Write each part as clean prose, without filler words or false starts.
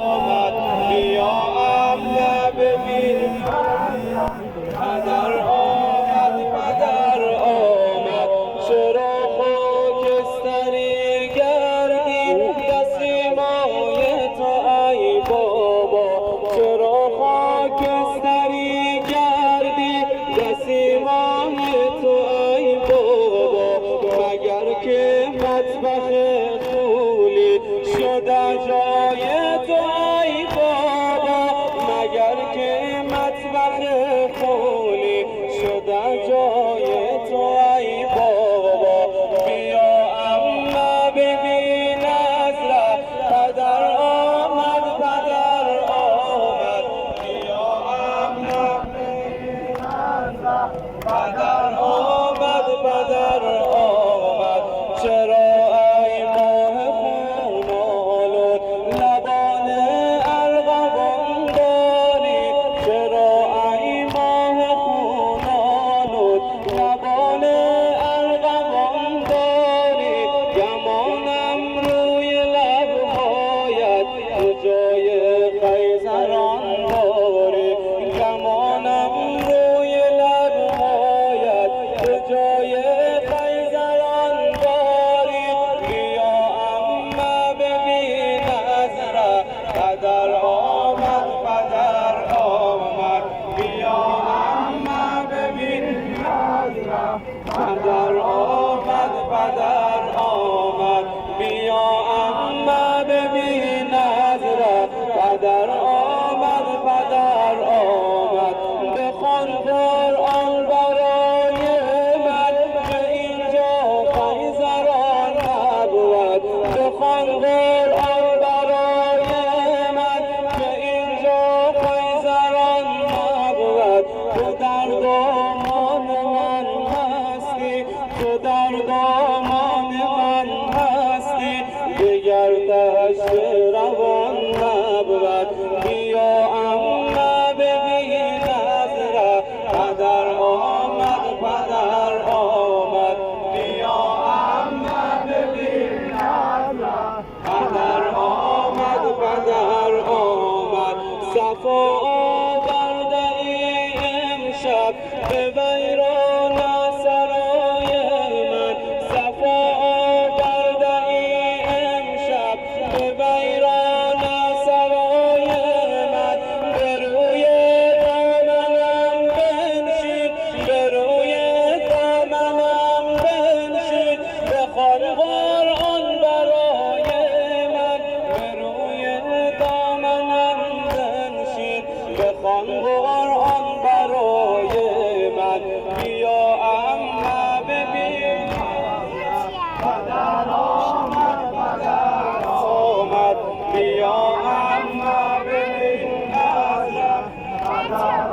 آمد بیا امن ببین پدر آمد چرا خاکستری گردی دستیمای تو ای بابا چرا خاکستری گردی دستیمای تو ای بابا مگر که مطبخ خولی شده جای تو ای بابا مگر که مطبخ خولی شده جای تو ای بابا بیا اما ببین از ره پدر آمد بیا اما ببین از ره پدر آمد چرا ای ماه خون آلود لبان ارغوان داری چرا ای ماه خون آلود لبان ارغوان داری گمانم روی لبهایت تو جای خیزران داری گمانم روی لبهایت تو جای خیزران داری بیا اما ببین از ره پدر آمد بیا اما ببین از ره پدر آمد بیا اما ببین از ره پدر آمد بخوان قرآن برای من که اینجا خیزران نبود بخوان قرآن برای من که اینجا خیزران نبود تو در دامان من هستی تو در دامان من هستی دیگر دشت روان نبود بیا اما ببین از ره پدر آمد بیا اما ببین از ره پدر آمد صفا آورده ای امشب به ویران سرای من صفا آورده ای امشب به ویران سرای من به روی دامنم بنشین به روی دامنم بنشین بخوان قرآن برای من به روی دامنم بنشین بخوان قرآن برای من بیا اما ببین پدر آمد بیا اما ببین از ره پدر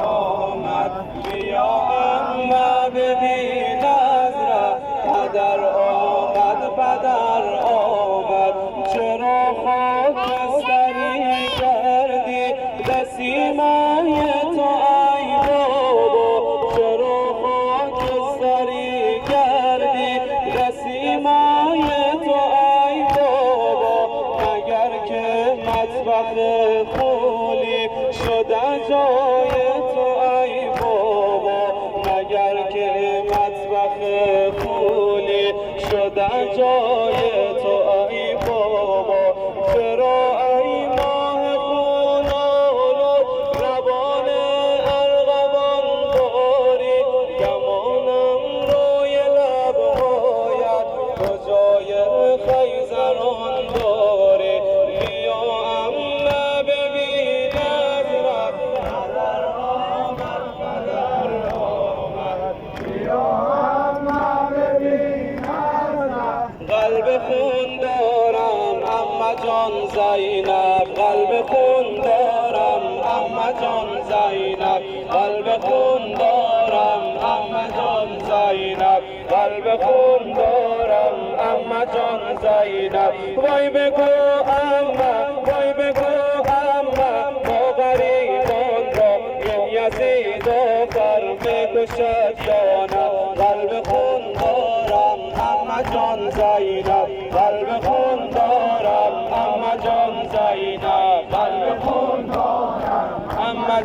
آمد بیا اما ببین از ره پدر آمد چرا خاکستری کردی دستیمای تو ای بابا چرا خاکستری کردی دستیمای تو ای بابا مگر که مطبخ خولی شده جای تو ای بابا مگر که مطبخ خولی شده جای تو ای بابا چرا ای ماه خون آلود لبان ارغوان داری گمانم روی لبهایت کجای خیزران داری بیا اما ببین از ره پدر آمد بیا اما ببین از ره قلب خون دارم اما جان زینب قلب خون دارم اما جان زینب قلب خون دارم اما جان زینب قلب خون دارم اما جان زینب وای بگو اما ما غریبان را این یزید آخر میکشد جانم قلب خون دارم اما جان زینب قلب خون دارم اما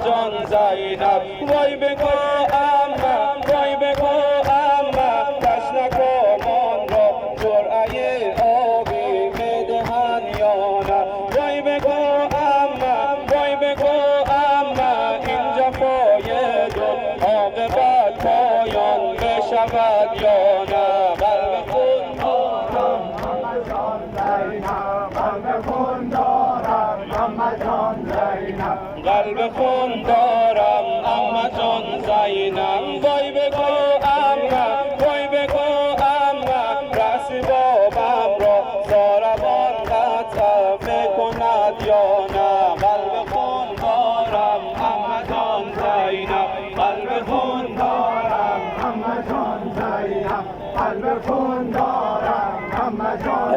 جان زینب وای بگو اما وای بگو اما تشنکامان را جرعه آبی میدهن یا نه وای بگو اما وای بگو اما این جفای دو عاقبت پایان بشود یا نه قلب خون دارم اما جان زینب قلب خون دارم اما جان زینب قلب خون دارم اما جان زینب وای بگو اما وای بگو اما رأس بابم را ساربان قطع میکند یا نه قلب خون دارم اما جان زینب قلب خون دارم اما جان زینب قلب خون دارم اما جان